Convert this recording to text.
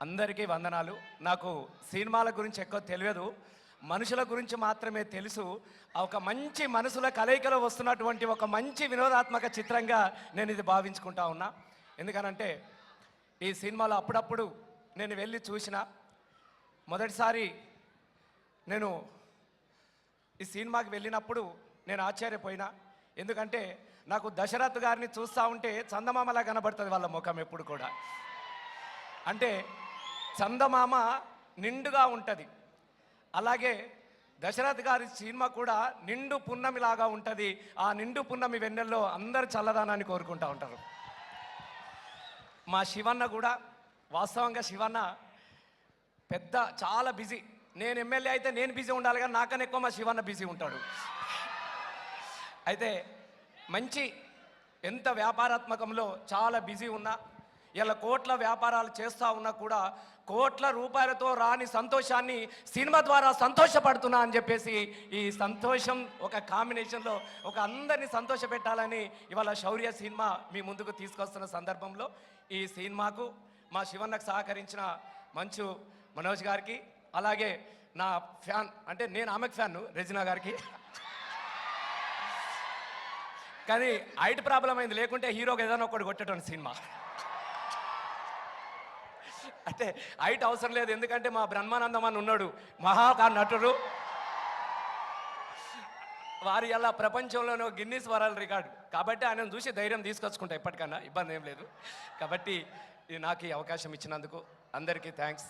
అందరికీ వందనాలు. నాకు సినిమాల గురించి ఎక్కువ తెలియదు, మనుషుల గురించి మాత్రమే తెలుసు. ఒక మంచి మనసుల కలయికలో వస్తున్నటువంటి ఒక మంచి వినోదాత్మక చిత్రంగా నేను ఇది భావించుకుంటా ఉన్నా. ఎందుకనంటే ఈ సినిమాలో అప్పుడప్పుడు నేను వెళ్ళి చూసిన మొదటిసారి నేను ఈ సినిమాకి వెళ్ళినప్పుడు నేను ఆశ్చర్యపోయినా. ఎందుకంటే నాకు దశరథ్ గారిని చూస్తూ ఉంటే చందమామలా కనబడుతుంది వాళ్ళ ముఖం ఎప్పుడు కూడా. అంటే చందమామ నిండుగా ఉంటుంది, అలాగే దశరథ్ గారి సినిమా కూడా నిండు పున్నమిలాగా ఉంటుంది. ఆ నిండు పున్నమి వెన్నెల్లో అందరు చల్లదానాన్ని కోరుకుంటూ ఉంటారు. మా శివన్న కూడా వాస్తవంగా శివన్న పెద్ద చాలా బిజీ. నేను ఎమ్మెల్యే అయితే నేను బిజీ ఉండాలి, కానీ నాకన్నా ఎక్కువ మా శివన్న బిజీ ఉంటాడు. అయితే మంచి ఎంత వ్యాపారాత్మకంలో చాలా బిజీ ఉన్నా, ఇలా కోట్ల వ్యాపారాలు చేస్తూ ఉన్నా కూడా కోట్ల రూపాయలతో రాని సంతోషాన్ని సినిమా ద్వారా సంతోషపడుతున్నా అని చెప్పేసి ఈ సంతోషం ఒక కాంబినేషన్లో ఒక అందరినీ సంతోష పెట్టాలని ఇవాళ శౌర్య సినిమా మీ ముందుకు తీసుకొస్తున్న సందర్భంలో ఈ సినిమాకు మా శివన్నకు సహకరించిన మంచు మనోజ్ గారికి, అలాగే నా ఫ్యాన్ అంటే నేను ఆమెకు ఫ్యాన్ రెజినా గారికి. కానీ హైట్ ప్రాబ్లం అయింది, లేకుంటే హీరోకి ఏదైనా ఒకటి కొట్టేటోని సినిమా. అంటే హైట్ అవసరం లేదు, ఎందుకంటే మా బ్రహ్మానందం అని ఉన్నాడు మహా నటుడు. వారి అలా ప్రపంచంలోనూ గిన్నీస్ వరల్డ్ రికార్డు, కాబట్టి ఆయన చూసి ధైర్యం తీసుకొచ్చుకుంటా ఎప్పటికన్నా, ఇబ్బంది ఏం లేదు. కాబట్టి నాకు ఈ అవకాశం ఇచ్చినందుకు అందరికీ థ్యాంక్స్.